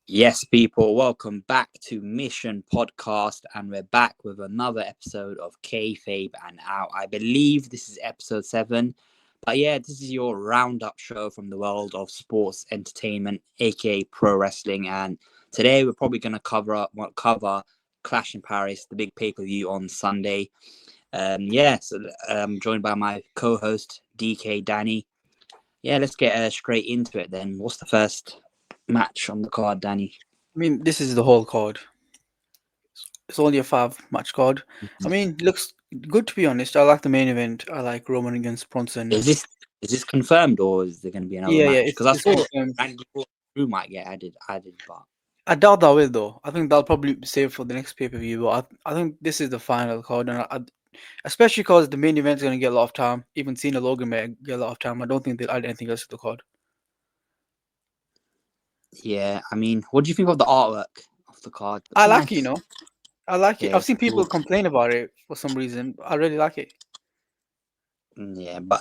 Yes, people, welcome back to Mission Podcast, and we're back with another episode of Kayfabe and Out. I believe this is episode 7, but yeah, this is your roundup show from the world of sports entertainment, aka pro wrestling. And today we're probably going to cover Clash in Paris, the big pay-per-view on Sunday. So I'm joined by my co-host DK Danny. Yeah, let's get straight into it then. What's the first match on the card, Danny? This is the whole card. It's only a 5 match card. Looks good to be honest. I like the main event. I like Roman against Bronson. Is this confirmed, or is there going to be another Yeah, match? Because I it's saw confirmed. Randy Orton might get added, but I doubt that will though. I think they'll probably save for the next pay per view. But I think this is the final card, and especially because the main event is going to get a lot of time. Even Cena Logan may get a lot of time. I don't think they'll add anything else to the card. yeah, what do you think of the artwork of the card? I It's like it, nice. I like it. Yeah, I've it's seen people cool. complain about it for some reason. But I really like it. Yeah, but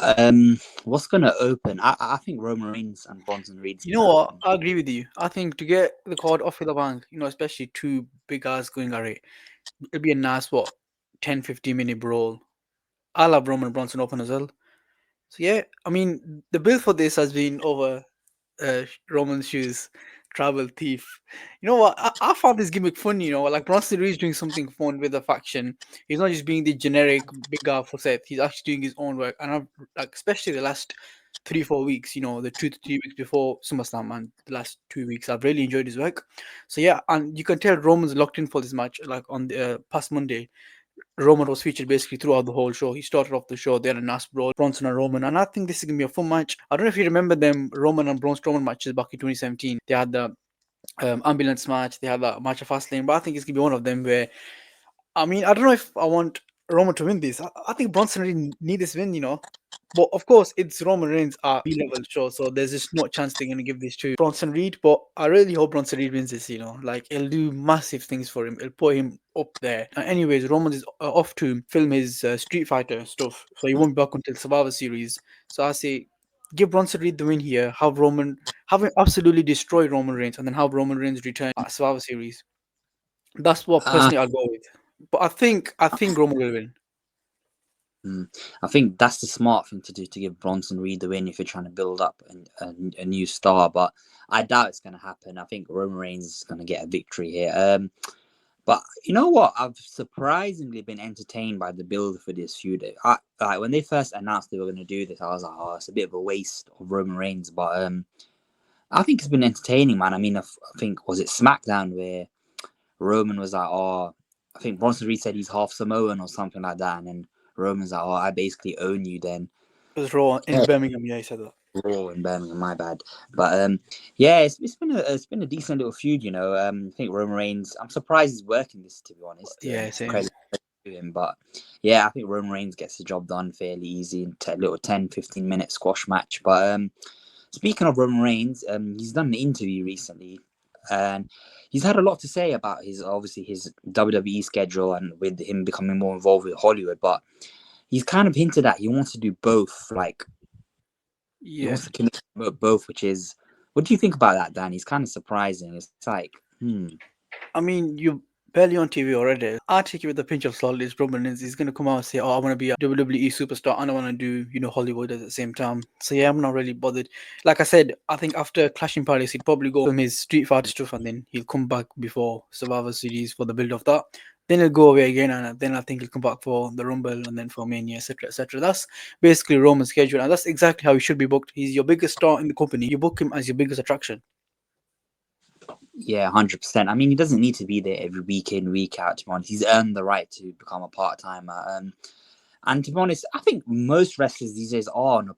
what's going to open? I think Roman Reigns and Bronson Reed's You going know to what? open. I agree with you. I think to get the card off with the bank, especially two big guys going at it, it'd be a nice, 10-15 minute brawl. I love Roman Bronson Open as well. So, yeah, the build for this has been over Roman's shoes, travel thief. You know what? I found this gimmick funny, like Bronson Reed's doing something fun with the faction. He's not just being the generic big guy for Seth, he's actually doing his own work. And I've, like, especially the last 3-4 weeks, the 2 to 3 weeks before SummerSlam and the last 2 weeks, I've really enjoyed his work. So yeah, and you can tell Roman's locked in for this match. Like on the past Monday, Roman was featured basically throughout the whole show. He started off the show, they had a nice brawl, Bronson and Roman, and I think this is gonna be a fun match. I don't know if you remember them Roman and Braun Strowman matches back in 2017. They had the ambulance match, they had that match of Fastlane, but I think it's gonna be one of them where I don't know if I want Roman to win this. I think Bronson really need this win. But of course, it's Roman Reigns at B-level show, so there's just no chance they're gonna give this to Bronson Reed. But I really hope Bronson Reed wins this. Like it'll do massive things for him. It'll put him up there. Anyways, Roman is off to film his Street Fighter stuff, so he won't be back until Survivor Series. So I say, give Bronson Reed the win here. Have him absolutely destroy Roman Reigns, and then have Roman Reigns return at Survivor Series. That's what Uh, personally I'll go with. But I think Roman will win. mm, I think that's the smart thing to do, to give Bronson Reed the win if you're trying to build up a new star. But I doubt it's going to happen. I think Roman Reigns is going to get a victory here. But you know what? I've surprisingly been entertained by the build for this feud. Like when they first announced they were going to do this, I was like, "Oh, it's a bit of a waste of Roman Reigns." But I think it's been entertaining, man. I think, was it SmackDown where Roman was like, "Oh, I think Bronson Reed said he's half Samoan or something like that," and then Roman's like, "Oh, I basically own you." Then It was Raw in Birmingham. Yeah, he said that. Raw in Birmingham, my bad. But yeah, it's been a decent little feud, you know. I think Roman Reigns. I'm surprised he's working this, to be honest. Yeah, same. Credit to him, but yeah, I think Roman Reigns gets the job done fairly easy in a little 10-15 minute squash match. But speaking of Roman Reigns, he's done an interview recently, and he's had a lot to say about his WWE schedule and with him becoming more involved with Hollywood. But he's kind of hinted at he wants to do both, like he Yeah. wants to commit to both, which is, what do you think about that, Dan? He's kind of surprising. It's like, You barely on TV already. I take it with a pinch of salt. Is Roman Reigns. He's gonna come out and say, "Oh, I want to be a WWE superstar, and I want to do Hollywood at the same time." So yeah, I'm not really bothered. Like I said, I think after Clashing Paris, he'd probably go from his Street Fighter stuff, and then he'll come back before Survivor Series for the build of that. Then he'll go away again, and then I think he'll come back for the Rumble, and then for Mania, etc., etc. That's basically Roman's schedule, and that's exactly how he should be booked. He's your biggest star in the company. You book him as your biggest attraction. yeah, 100%. He doesn't need to be there every week in, week out, to be honest. He's earned the right to become a part timer. And to be honest, I think most wrestlers these days are on a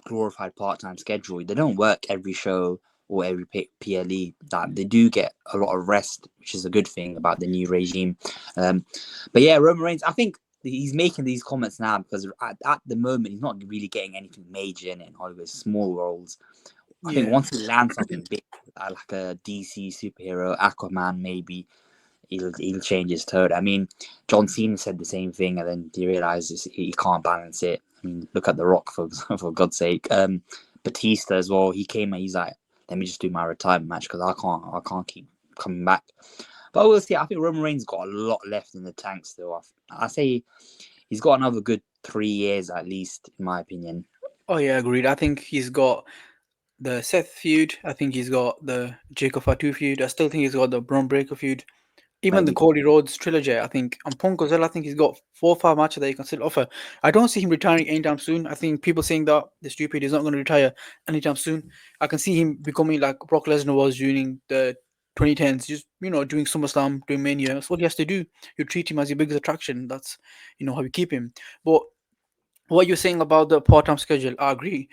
glorified part time schedule. They don't work every show or every PLE. That they do get a lot of rest, which is a good thing about the new regime. But yeah, Roman Reigns, I think he's making these comments now because at the moment he's not really getting anything major in Hollywood, small roles. I think Yeah. once he lands something big, like a DC superhero, Aquaman, maybe he'll change his tone. John Cena said the same thing, and then he realizes he can't balance it. Look at The Rock for God's sake. Batista as well. He came and he's like, let me just do my retirement match because I can't keep coming back. But we'll see. I think Roman Reigns got a lot left in the tank still. I say he's got another good 3 years at least, in my opinion. Oh yeah, agreed. I think he's got the Seth feud. I think he's got the Jacob Fatu feud. I still think he's got the Braun Breaker feud. Even the Maybe. Cody Rhodes trilogy, I think, and Punk as well, I think he's got 4 or 5 matches that he can still offer. I don't see him retiring anytime soon. I think people saying that the stupid is not going to retire anytime soon. I can see him becoming like Brock Lesnar was during the 2010s, just doing SummerSlam, doing Mania. That's what he has to do. You treat him as your biggest attraction. That's how you keep him. But what you're saying about the part-time schedule, I agree.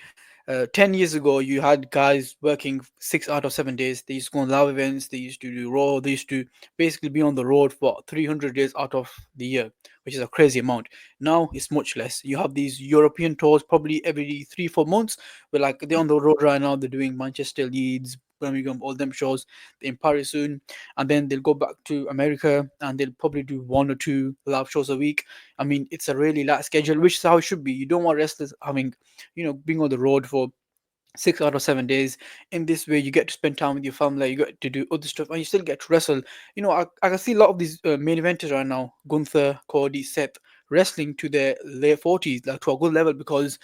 10 years ago, you had guys working 6 out of 7 days. They used to go on live events. They used to do Raw. They used to basically be on the road for 300 days out of the year, which is a crazy amount. Now it's much less. You have these European tours probably every 3 4 months, but like they're on the road right now. They're doing Manchester, Leeds, Birmingham, all them shows. They're in Paris soon, and then they'll go back to America and they'll probably do 1 or 2 live shows a week. I mean, it's a really light schedule, which is how it should be. You don't want wrestlers having, being on the road for 6 out of 7 days. In this way, you get to spend time with your family, you get to do other stuff, and you still get to wrestle. I can see a lot of these main eventers right now, Gunther, Cody, Seth, wrestling to their late 40s, like to a good level, because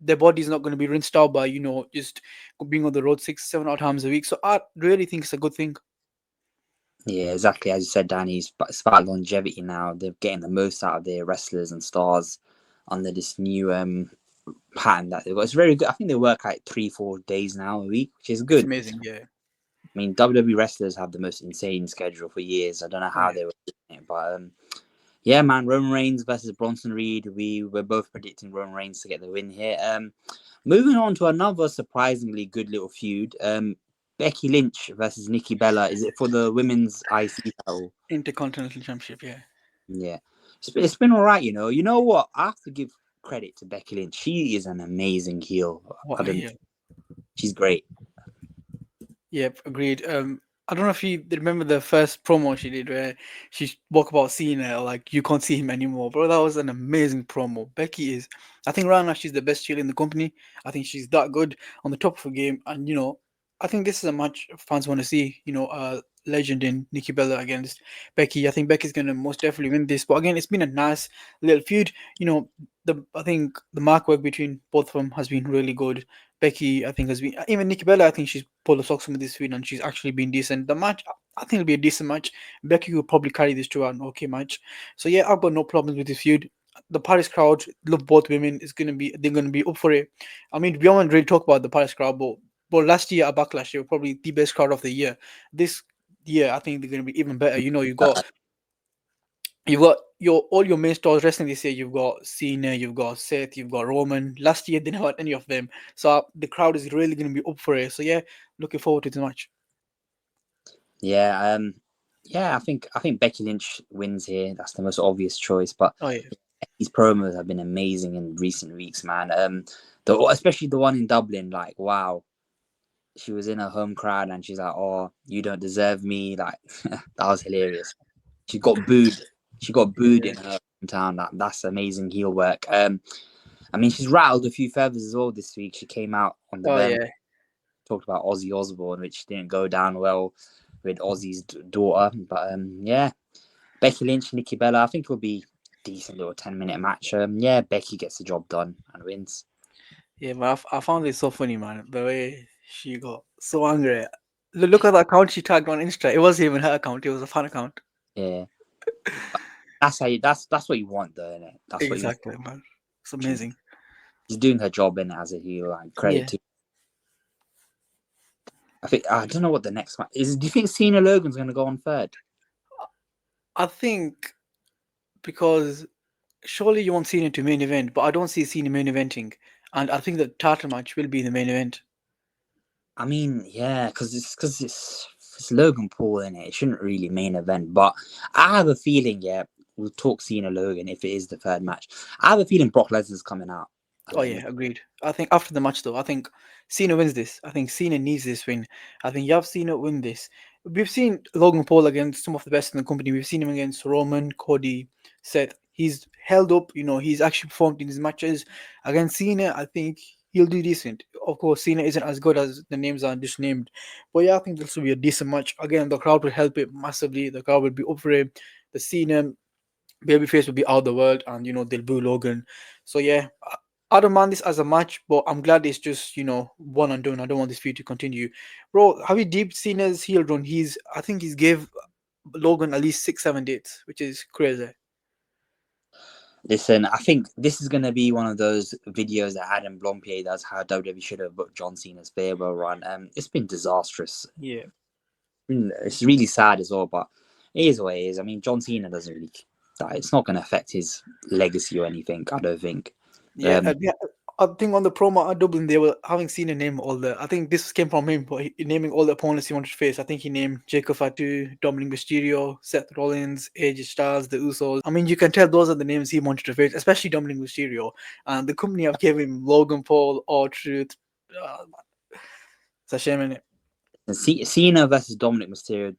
their body's not going to be rinsed out by, just being on the road 6 7 times a week. So I really think it's a good thing. Yeah, exactly. As you said, Danny, it's about longevity now. They're getting the most out of their wrestlers and stars under this new pattern that they've got. It's very good. I think they work like 3 4 days now a week, which is It's good. amazing, yeah. I mean, WWE wrestlers have the most insane schedule for years. I don't know Oh, how yeah. they were doing it, but yeah, man, Roman Reigns versus Bronson Reed. We were both predicting Roman Reigns to get the win here. Moving on to another surprisingly good little feud. Becky Lynch versus Nikki Bella. Is it for the women's IC title? Intercontinental Championship, yeah. Yeah, it's been all right. You know what? I have to give credit to Becky Lynch. She is an amazing heel. I What a don't. heel. She's great. Yep, agreed. I don't know if you remember the first promo she did where she spoke about Cena, like you can't see him anymore, bro. That was an amazing promo. Becky is, I think right now she's the best heel in the company. I think she's that good on the top of her game, and I think this is a match fans want to see. Legend in Nikki Bella against Becky. I think Becky's gonna most definitely win this. But again, it's been a nice little feud. I think the mark work between both of them has been really good. Becky, I think, has been even Nikki Bella. I think she's pulled the socks with this feud, and she's actually been decent. The match, I think, it'll be a decent match. Becky will probably carry this to an okay match. So yeah, I've got no problems with this feud. The Paris crowd love both women. They're gonna be up for it. I mean, we haven't really talked about the Paris crowd, but last year at Backlash, they were probably the best crowd of the year. This year, I think they're gonna be even better. You've got your all your main stars wrestling this year. You've got Cena, you've got Seth, you've got Roman. Last year didn't have any of them, so the crowd is really going to be up for it. So yeah, looking forward to the match. Yeah, yeah. I think Becky Lynch wins here. That's the most obvious choice. But Oh yeah, these promos have been amazing in recent weeks, man. Especially the one in Dublin. Like, wow, she was in her home crowd and she's like, "Oh, you don't deserve me." Like, that was hilarious. She got booed. She got booed yeah. in her hometown. That's amazing heel work. I mean, she's rattled a few feathers as well this week. She came out on the Oh Birmingham, yeah, talked about Ozzy Osbourne, which didn't go down well with Ozzy's daughter. But yeah, Becky Lynch, Nikki Bella. I think it'll be a decent little 10-minute match. Yeah, Becky gets the job done and wins. yeah. But I found it so funny, man. The way she got so angry. Look at the account she tagged on Insta. It wasn't even her account. It was a fan account. Yeah, that's how that's what you want, though, innit? That's what you want. Exactly, man. It's amazing. She's doing her job in as a heel, and credit Yeah, to. I don't know what the next match is. Do you think Cena Logan's going to go on third? I think because surely you want Cena to main event, but I don't see Cena main eventing, and I think the title match will be the main event. I mean, yeah, because it's Logan Paul in it. It shouldn't really main event, but I have a feeling. Yeah, we'll talk Cena Logan if it is the third match. I have a feeling Brock Lesnar's coming out. Oh yeah, agreed. I think after the match though, I think Cena wins this. I think Cena needs this win. I think you have Cena win this. We've seen Logan Paul against some of the best in the company. We've seen him against Roman, Cody, Seth. He's held up. He's actually performed in his matches against Cena. I think he'll do decent. Of course, Cena isn't as good as the names are just named, but yeah, I think this will be a decent match. Again, the crowd will help it massively. The crowd will be up for it. The Cena babyface will be out of the world, and they'll boo Logan. So yeah, I don't mind this as a match, but I'm glad it's just one and done. I don't want this feud to continue, bro. Have you deep Cena's heel run? I think he's gave Logan at least 6 7 dates, which is crazy. Listen, I think this is going to be one of those videos that Adam Blompier does, how WWE should have booked John Cena's farewell run. It's been disastrous. Yeah. It's really sad as well, but it is what it is. I mean, John Cena doesn't really. It's not going to affect his legacy or anything, I don't think. Yeah, yeah. I think on the promo at Dublin they were having Cena name all the. I think this came from him, but naming all the opponents he wanted to face. I think he named Jacob Fatu, Dominic Mysterio, Seth Rollins, AJ Styles, the Usos. I mean, you can tell those are the names he wanted to face, especially Dominic Mysterio. And the company have given him Logan Paul, R-Truth. It's a shame, innit? Cena versus Dominic Mysterio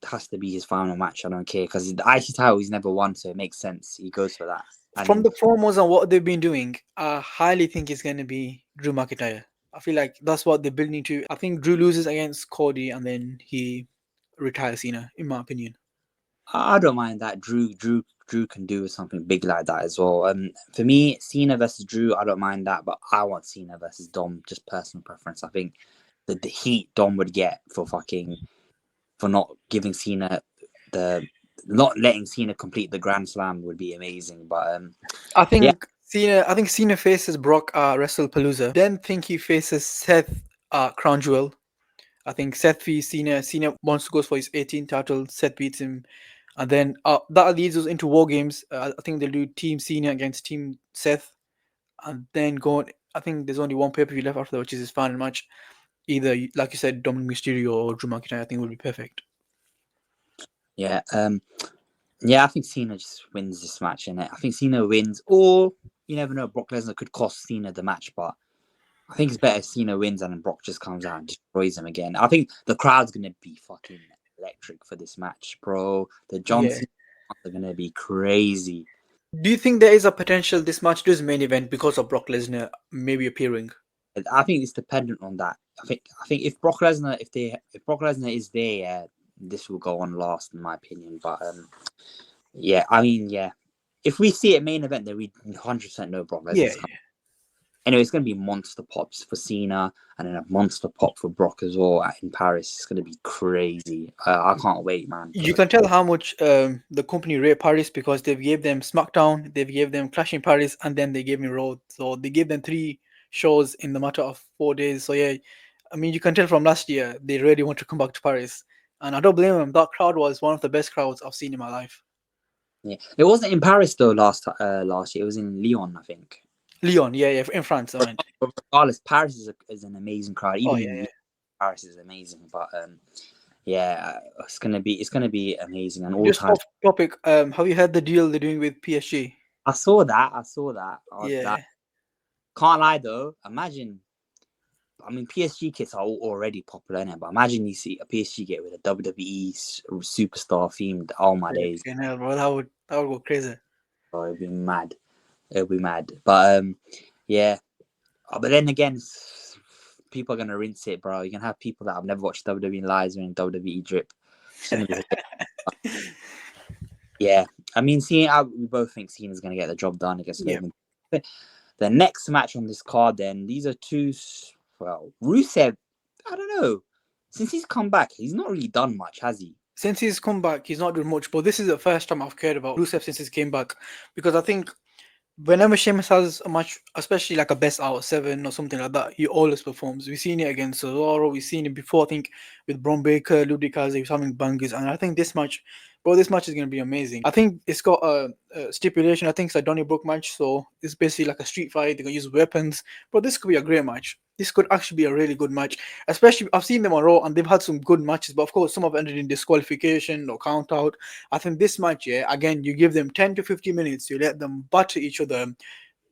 has to be his final match. I don't care because the IC title he's never won, so it makes sense. He goes for that. From the promos and what they've been doing, I highly think it's going to be Drew McIntyre. I feel like that's what they're building to. I think Drew loses against Cody and then he retires Cena, in my opinion. I don't mind that. Drew can do something big like that as well. For me, Cena versus Drew, I don't mind that, but I want Cena versus Dom. Just personal preference. I think the heat Dom would get for not giving Cena not letting Cena complete the Grand Slam would be amazing. But I think yeah. Cena faces Brock WrestlePalooza. Then think he faces Seth Crown Jewel. I think Seth v Cena. Cena wants to go for his 18th title. Seth beats him. And then that leads us into War Games. I think they'll do Team Cena against Team Seth. And then I think there's only one pay-per-view left after that, which is his final match. Either, like you said, Dominic Mysterio or Drew McIntyre, I think would be perfect. Yeah. I think Cena just wins this match, innit? I think Cena wins, or you never know, Brock Lesnar could cost Cena the match, but I think it's better if Cena wins and then Brock just comes out and destroys him again. I think the crowd's going to be fucking electric for this match, bro. The John Cena are going to be crazy. Do you think there is a potential this match does main event because of Brock Lesnar maybe appearing? I think it's dependent on that. I think if Brock Lesnar is there, yeah, this will go on last in my opinion. But yeah, I mean, yeah, if we see it main event, then we 100% know Brock Lesnar's coming. Anyway, it's going to be monster pops for Cena and then a monster pop for Brock as well in Paris. It's going to be crazy. I can't wait, man. You can tell how much the company rate Paris because they gave them SmackDown, they gave them Clash in Paris, and then they gave me Raw. So they gave them 3 shows in the matter of 4 days. So yeah, I mean, you can tell from last year they really want to come back to Paris, and I don't blame them. That crowd was one of the best crowds I've seen in my life. Yeah, it wasn't in Paris though last year. It was in Lyon, I think. Lyon, yeah, in France. I meant. But regardless, Paris is an amazing crowd. Even Paris is amazing. But yeah, it's gonna be amazing and all Just time. off topic. Have you heard the deal they're doing with PSG? I saw that. Yeah. Can't lie though. Imagine. I mean, PSG kits are already popular now, but imagine you see a PSG kit with a WWE superstar themed. Oh my days! Hell, bro, that would go crazy. Oh, it'd be mad. It'll be mad. But yeah. But then again, people are gonna rinse it, bro. You're gonna have people that have never watched WWE live wearing WWE drip. Yeah, I mean, we both think Cena's gonna get the job done against Logan. The next match on this card, then these are two. Well, Rusev, I don't know. Since he's come back, he's not really done much, has he? Since he's come back, he's not doing much. But this is the first time I've cared about Rusev since he came back, because I think whenever Sheamus has a match, especially like a best out of 7 or something like that, he always performs. We've seen it against Cesaro. We've seen it before, I think, with Braun Baker, Ludwig, he was having bangers. And I think this match is going to be amazing. I think it's got a stipulation. I think it's a Donnybrook match. So it's basically like a street fight. They're going to use weapons. But this could be a great match. This could actually be a really good match. Especially, I've seen them on Raw and they've had some good matches. But of course, some have ended in disqualification or count out. I think this match, again, you give them 10 to 15 minutes. You let them batter each other.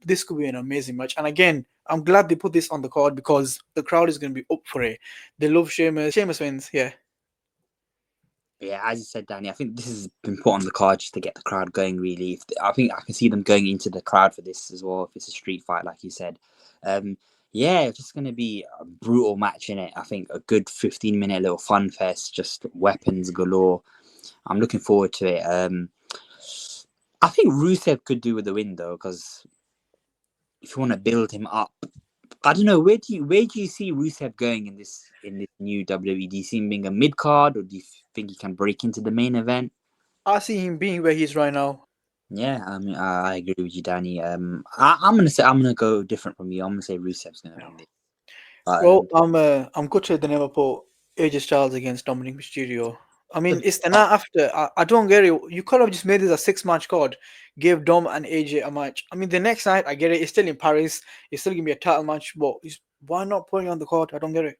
This could be an amazing match. And again, I'm glad they put this on the card because the crowd is going to be up for it. They love Sheamus. Sheamus wins, yeah. Yeah, as you said, Danny, I think this has been put on the card just to get the crowd going, really. I think I can see them going into the crowd for this as well, if it's a street fight, like you said. Yeah, it's just going to be a brutal match in it. I think a good 15-minute little fun fest, just weapons galore. I'm looking forward to it. I think Rusev could do with the win though, because if you want to build him up, I don't know where do you see Rusev going in this new WWE? Do you see him being a mid card, or do you think he can break into the main event? I see him being where he is right now. Yeah, I mean, I agree with you, Danny. I'm gonna go different from you. I'm gonna say Rusev's gonna win this. But Well, I'm gutted they never put AJ Styles against Dominic Mysterio. I mean, it's the night after. I don't get it. You could have just made this a 6 match card, give Dom and AJ a match. I mean, the next night, I get it. It's still in Paris. It's still gonna be a title match. But why not put it on the card? I don't get it.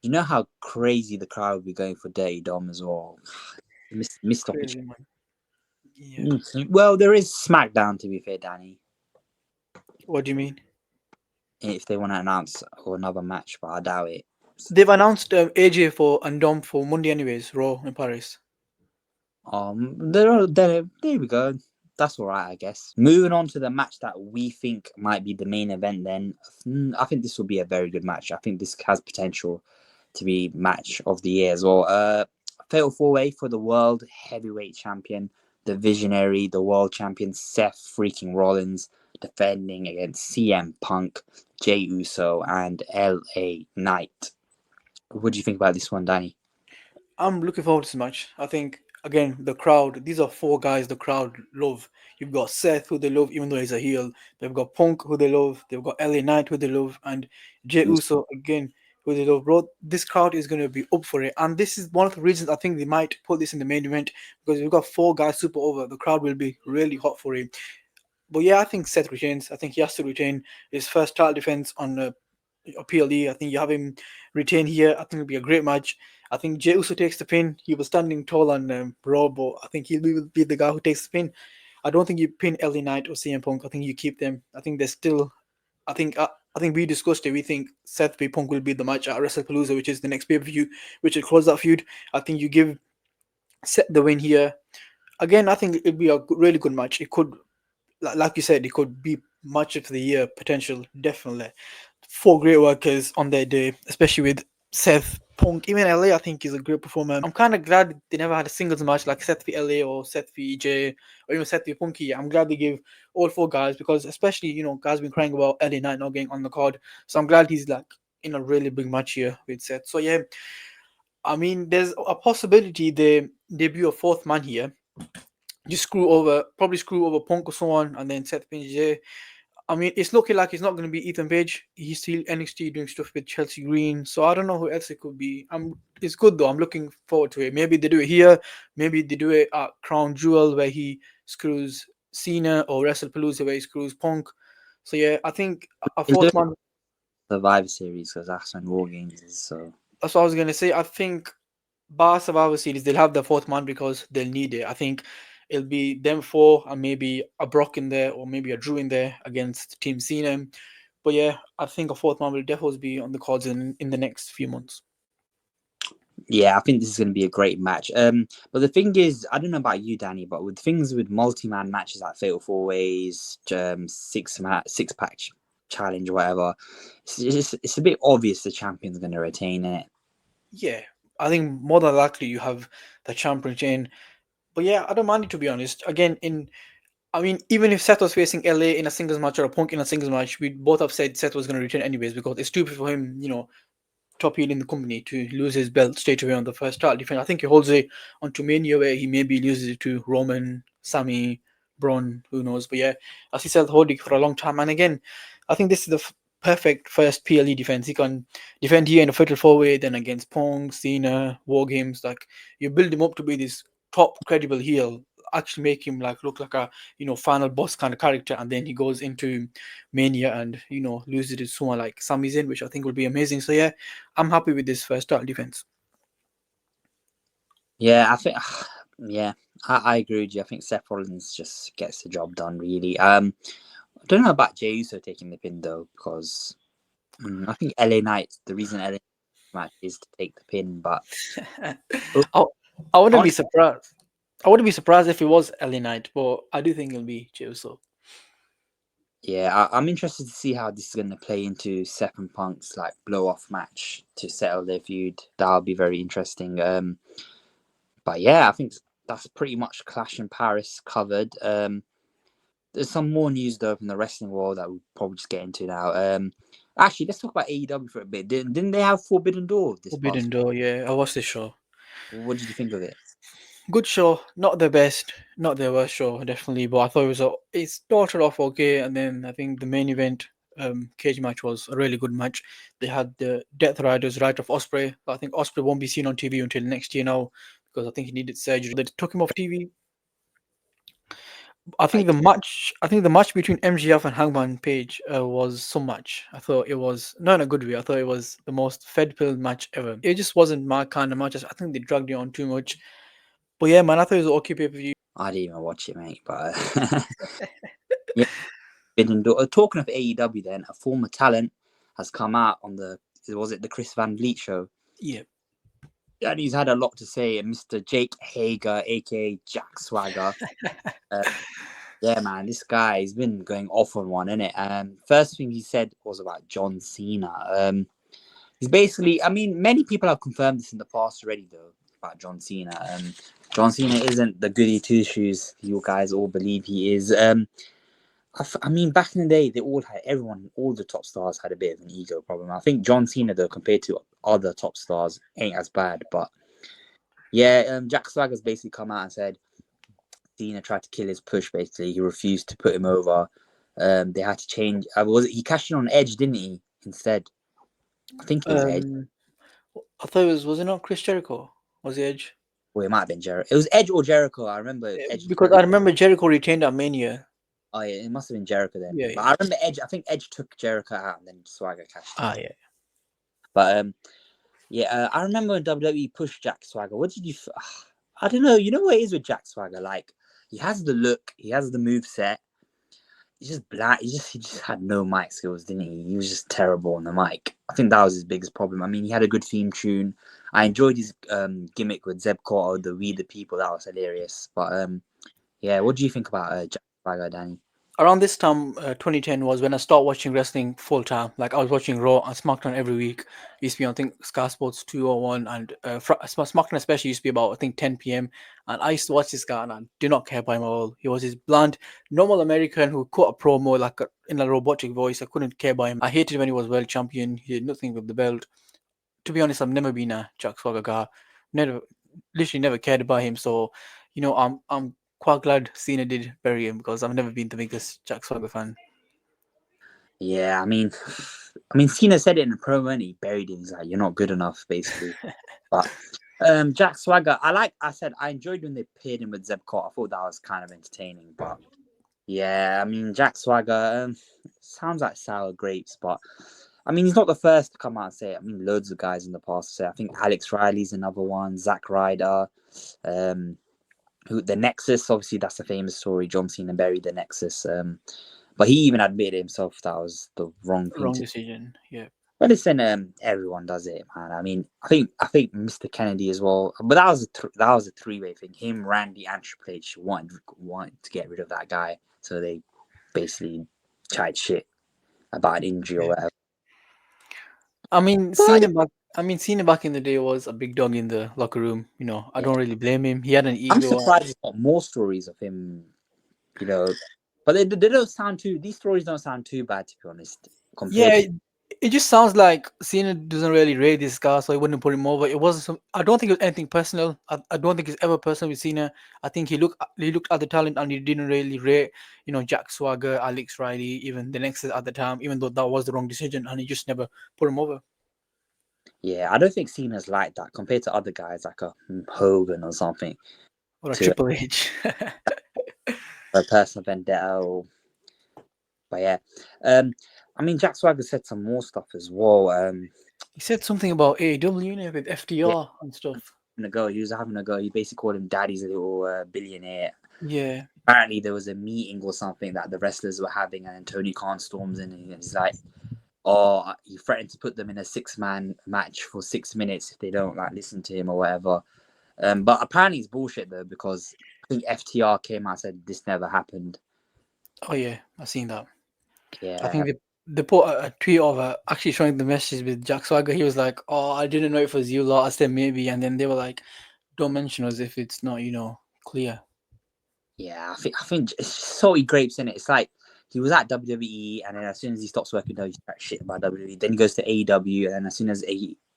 you know how crazy the crowd will be going for Dirty Dom as well. Missed opportunity. Crazy man. Yeah. Well, there is SmackDown to be fair, Danny. What do you mean? If they want to announce another match, but I doubt it. They've announced AJ for and Dom for Monday, anyways. Raw in Paris. There we go. That's all right, I guess. Moving on to the match that we think might be the main event, then I think this will be a very good match. I think this has potential to be match of the year as well. Fatal 4-way for the world heavyweight champion, the visionary, the world champion Seth freaking Rollins, defending against CM Punk, Jey Uso, and LA Knight. What do you think about this one, Danny? I'm looking forward to this match. I think again the crowd. These are four guys the crowd love. You've got Seth who they love, even though he's a heel. They've got Punk who they love. They've got LA Knight who they love, and Jey Uso again who they love. Bro, this crowd is going to be up for it, and this is one of the reasons I think they might put this in the main event because we've got four guys super over. The crowd will be really hot for him. But yeah, I think Seth retains. I think he has to retain his first title defense on a PLE. I think you have him retain here. I think it'll be a great match. I think Jey Uso takes the pin. He was standing tall on Raw, but I think be the guy who takes the pin. I don't think you pin LA Knight or CM Punk. I think you keep them. I think they're still. I think we discussed it. We think Seth v Punk will be the match at WrestlePalooza, which is the next pay per view, which will close that feud. I think you give Seth the win here. Again, I think it'd be a really good match. It could, like you said, it could be match of the year potential. Definitely, four great workers on their day, especially with Seth Punk. Even LA, I think, is a great performer. I'm kind of glad they never had a singles match like Seth v LA or Seth v J or even Seth v Punky. I'm glad they give all four guys because, especially, guys been crying about LA Knight not getting on the card. So I'm glad he's like in a really big match here with Seth. So yeah, I mean, there's a possibility they debut a fourth man here. Just probably screw over Punk or someone, and then Seth v J. I mean, it's looking like it's not going to be Ethan Page. He's still NXT doing stuff with Chelsea Green, so I don't know who else it could be. It's good though. I'm looking forward to it. Maybe they do it here. Maybe they do it at Crown Jewel where he screws Cena, or WrestlePalooza where he screws Punk. So yeah, I think a Is there fourth man. Survivor Series because that's when War Games is. So That's what I was gonna say. I think Bar Survivor Series they'll have the fourth man because they'll need it. I think it'll be them four and maybe a Brock in there or maybe a Drew in there against Team Cena. But yeah, I think a fourth man will definitely be on the cards in the next few months. yeah, I think this is going to be a great match. But the thing is, I don't know about you, Danny, but with things with multi-man matches like Fatal 4-ways, six-pack challenge, whatever, it's a bit obvious the champion's going to retain it. Yeah, I think more than likely you have the champion chain. But yeah, I don't mind it to be honest. Again, I mean, even if Seth was facing LA in a singles match or a Punk in a singles match, we both have said Seth was going to retain anyways because it's stupid for him, top heel in the company to lose his belt straight away on the first title defense. I think he holds it onto Mania where he maybe loses it to Roman, Sammy, Braun, who knows. But yeah, I see Seth holding it for a long time. And again, I think this is the perfect first PLE defense. He can defend here in a fatal four-way, then against Pong, Cena, War Games. Like, you build him up to be this top credible heel, actually make him like look like a final boss kind of character, and then he goes into Mania and loses to someone like Sami Zayn, which I think would be amazing. So yeah, I'm happy with this first title defense. Yeah, I think. Yeah, I agree with you. I think Seth Rollins just gets the job done, really. I don't know about Jey Uso taking the pin though, because I think LA Knight. The reason LA match is to take the pin, but I wouldn't be surprised. I wouldn't be surprised if it was LA Knight, but I do think it'll be Jey Uso. Yeah, I'm interested to see how this is going to play into Seth and Punk's like blow off match to settle their feud. That'll be very interesting. But yeah, I think that's pretty much Clash in Paris covered. There's some more news though from the wrestling world that we'll probably just get into now. Actually, let's talk about AEW for a bit. Didn't they have Forbidden Door this Forbidden past? Door, yeah. I watched this show. What did you think of it? Good show, not the best, not the worst show, definitely. But I thought it started off okay, and then I think the main event, cage match was a really good match. They had the Death Riders right off Osprey. I think Osprey won't be seen on TV until next year now because I think he needed surgery. They took him off TV. I I think the match between MGF and Hangman Page was so much. I thought it was not in a good way. I thought it was the most fed pill match ever. It just wasn't my kind of match. I think they dragged it on too much. But yeah, man, I thought it was an okay pay per view. I didn't even watch it, mate. But yeah, Forbidden Door. Talking of AEW, then a former talent has come out on the Chris Van Vliet show, Yeah. and he's had a lot to say. Mr. Jake Hager, aka Jack Swagger. Yeah, man, this guy has been going off on one, innit? First thing he said was about John Cena. He's basically, I mean, many people have confirmed this in the past already, though, about John Cena. John Cena isn't the goody two shoes you guys all believe he is. I mean, back in the day, all the top stars had a bit of an ego problem. I think John Cena, though, compared to other top stars, ain't as bad. But yeah, Jack Swagger's basically come out and said Cena tried to kill his push. Basically, he refused to put him over. They had to change. He cashed in on Edge, didn't he? Instead, I think it was Edge. I thought was it not Chris Jericho? Was it Edge? Well, it might have been Jericho. It was Edge or Jericho. I remember Edge. Because I remember Jericho retained at Mania. Oh yeah, it must have been Jericho then. Yeah, But yeah. I remember Edge. I think Edge took Jericho out and then Swagger cashed in. Yeah. But yeah, I remember when WWE pushed Jack Swagger. What did you? I don't know. You know what it is with Jack Swagger? Like he has the look, he has the move set. He's just black. He just had no mic skills, didn't he? He was just terrible on the mic. I think that was his biggest problem. I mean, he had a good theme tune. I enjoyed his gimmick with Zeb Carter, the We the People. That was hilarious. But yeah, what do you think about Jack Swagger, Danny? Around this time, 2010 was when I started watching wrestling full time. Like I was watching Raw and SmackDown every week. It used to be on, I think, Sky Sports 201, and SmackDown especially used to be about, I think, 10 p.m. And I used to watch this guy and I did not care about him at all. He was this bland, normal American who cut a promo like in a robotic voice. I couldn't care about him. I hated when he was world champion. He did nothing with the belt. To be honest, I've never been a Jack Swagger guy. Literally never cared about him. So, I'm quite glad Cena did bury him because I've never been the biggest Jack Swagger fan. Yeah, I mean, Cena said it in a promo and he buried him. He's like, "You're not good enough," basically. But Jack Swagger, I enjoyed when they paired him with Zeb Carter. I thought that was kind of entertaining. But yeah, I mean, Jack Swagger sounds like sour grapes, but I mean, he's not the first to come out and say it. I mean, loads of guys in the past say. I think Alex Riley's another one. Zack Ryder, the Nexus. Obviously, that's a famous story. John Cena buried the Nexus. But he even admitted himself that was the wrong thing Wrong to. decision. Yeah. But listen, everyone does it, man. I mean, I think Mr. Kennedy as well. But that was a three-way thing. Him, Randy, and Triple H wanted to get rid of that guy, so they basically tried shit about an injury or whatever. I mean, Cena back in the day was a big dog in the locker room. I don't really blame him. He had an I'm ego. surprised there's not more stories of him, but they don't sound these stories don't sound too bad, to be honest. Yeah, it just sounds like Cena doesn't really rate this guy, so he wouldn't put him over. It wasn't I don't think it was anything personal. I don't think it's ever personal with Cena. I think he looked at the talent and he didn't really rate, Jack Swagger, Alex Riley, even the Nexus at the time, even though that was the wrong decision, and he just never put him over. Yeah, I don't think Cena's like that compared to other guys like a Hogan or something. Or a Triple H. A personal vendetta. But yeah, I mean, Jack Swagger said some more stuff as well. He said something about AEW with FTR and stuff. He was having a go. He basically called him Daddy's a little billionaire. Yeah. Apparently, there was a meeting or something that the wrestlers were having, and then Tony Khan storms in and he's like, "Oh, he threatened to put them in a 6-man match for 6 minutes if they don't listen to him or whatever." But apparently, it's bullshit though, because I think FTR came out and said this never happened. Oh yeah, I've seen that. I Yeah, think they put a tweet of actually showing the message with Jack Swagger. He was like, "Oh, I didn't know if it was you lot." I said maybe, and then they were like, "Don't mention us if it's not, clear." yeah. I think it's salty grapes in it. It's like he was at WWE, and then as soon as he stops working, he chat shit about WWE. Then he goes to AEW, and then as soon as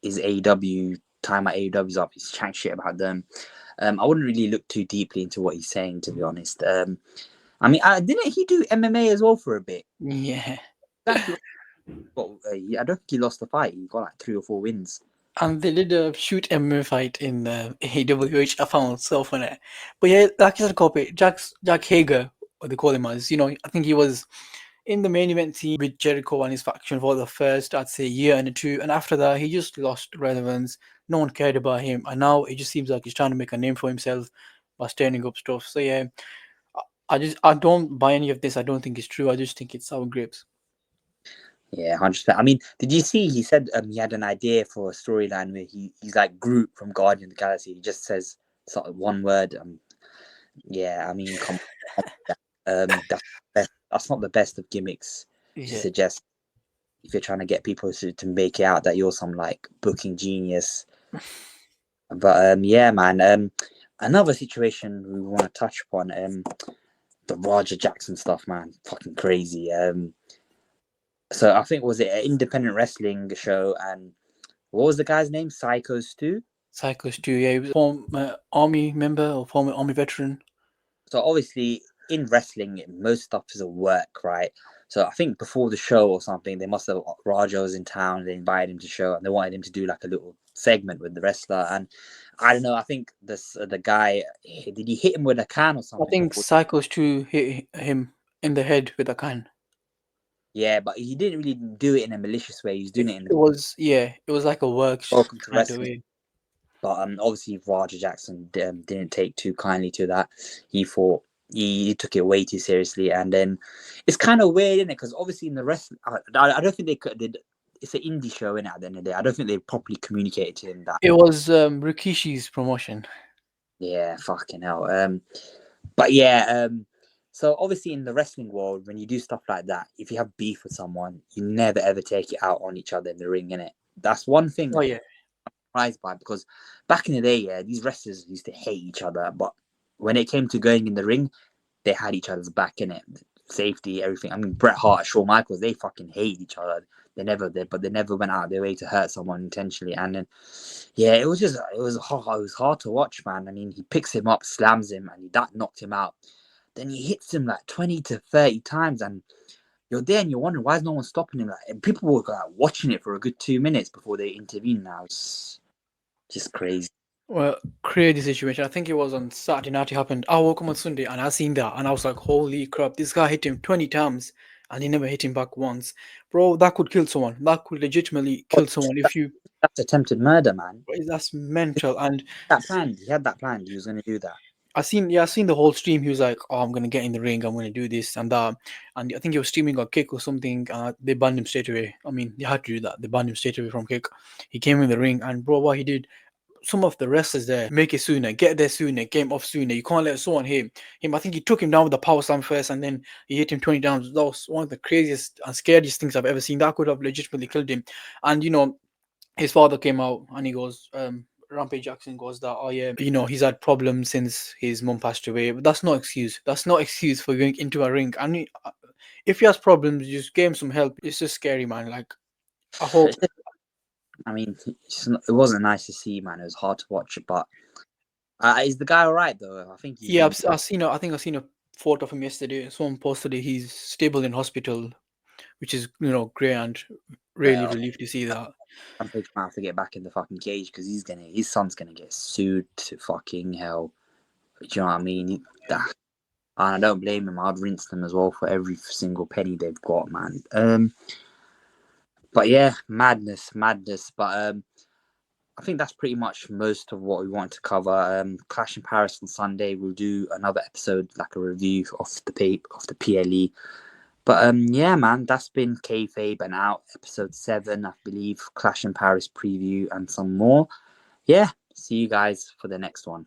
his AEW time at AEW's up, he's chatting shit about them. I wouldn't really look too deeply into what he's saying, to be honest. I mean, didn't he do MMA as well for a bit? Yeah. Like, I don't think he lost the fight. He got like 3 or 4 wins. And they did a shoot MMA fight in the AWH. I found so funny. But yeah, like you said, Carpe, Jack Hager, what they call him as, I think he was in the main event team with Jericho and his faction for the first, I'd say, year and two. And after that, he just lost relevance. No one cared about him. And now it just seems like he's trying to make a name for himself by stirring up stuff. So yeah, I don't buy any of this. I don't think it's true. I just think it's sour grapes. Yeah, 100%. I mean, did you see? He said he had an idea for a storyline where he's like Groot from Guardian of the Galaxy. He just says sort of one word. Yeah, I mean, come on. That's not the best of gimmicks to Yeah. suggest if you're trying to get people to make it out that you're some like booking genius. But yeah, man. Another situation we want to touch upon. The Roger Jackson stuff, man. Fucking crazy. So I think was it an independent wrestling show, and what was the guy's name? Psycho Stu. Cyclist too, yeah, he was a former army member or former army veteran. So obviously in wrestling, most stuff is a work, right? So I think before the show or something, they must have Raja was in town. They invited him to show, and they wanted him to do like a little segment with the wrestler. And I don't know. I think the guy did he hit him with a can or I something think before? Cyclist too hit him in the head with a can. Yeah, but he didn't really do it in a malicious way. He was doing it in It the was, yeah, it was like a work welcome to kind of wrestling. way. But obviously Roger Jackson didn't take too kindly to that. He thought he took it way too seriously, and then it's kind of weird, isn't it? Because obviously in the rest, I don't think they could. It's an indie show, innit? At the end of the day, I don't think they properly communicated to him that. It was Rikishi's promotion. Yeah, fucking hell. But yeah, so obviously in the wrestling world, when you do stuff like that, if you have beef with someone, you never ever take it out on each other in the ring, innit? That's one thing Oh yeah, surprised by, because back in the day, yeah, these wrestlers used to hate each other, but when it came to going in the ring, they had each other's back in it, safety, everything. I mean, Bret Hart, Shawn Michaels, they fucking hate each other. They never did, but they never went out their way to hurt someone intentionally. And then, yeah, it was hard to watch, man. I mean, he picks him up, slams him, and that knocked him out. Then he hits him like 20 to 30 times, and you're there and you're wondering why is no one stopping him. Like, and people were like watching it for a good 2 minutes before they intervened. Now it's just crazy. well, crazy situation. I think it was on Saturday night. It happened. I woke up on Sunday and I seen that, and I was like, "Holy crap! This guy hit him 20 times, and he never hit him back once, bro. That could kill someone. That could legitimately kill someone if you. That's attempted murder, man. That's mental." And That planned. He had that planned. He was going to do that. I seen the whole stream. He was like, "Oh, I'm gonna get in the ring. I'm gonna do this and that." And I think he was streaming a kick or something. They banned him straight away. I mean, they had to do that. They banned him straight away from kick. He came in the ring, and bro, what he did. Some of the wrestlers there make it sooner, get there sooner, game off sooner. You can't let someone hit him. I think he took him down with the power slam first, and then he hit him 20 times. That was one of the craziest and scariest things I've ever seen. That could have legitimately killed him. And his father came out and he goes, Rampage Jackson goes that, oh yeah, he's had problems since his mom passed away. But that's no excuse. That's no excuse for going into a ring. And if he has problems, just give him some help. It's just scary, man. Like, I hope. I mean, it wasn't nice to see, man. It was hard to watch it, but is the guy all right though? I think he's Yeah, been. I've seen. I think I've seen a photo of him yesterday. Someone posted it. He's stable in hospital, which is great and really Well, relieved to see that. Rampage might have to get back in the fucking cage because his son's gonna get sued to fucking hell. Do you know what I mean? And I don't blame him. I'd rinse them as well for every single penny they've got, man. But yeah, madness. But I think that's pretty much most of what we want to cover. Clash in Paris on Sunday. We'll do another episode, like a review of the PLE. But yeah, man, that's been Kayfabe and Out, episode 7, I believe. Clash in Paris preview and some more. Yeah, see you guys for the next one.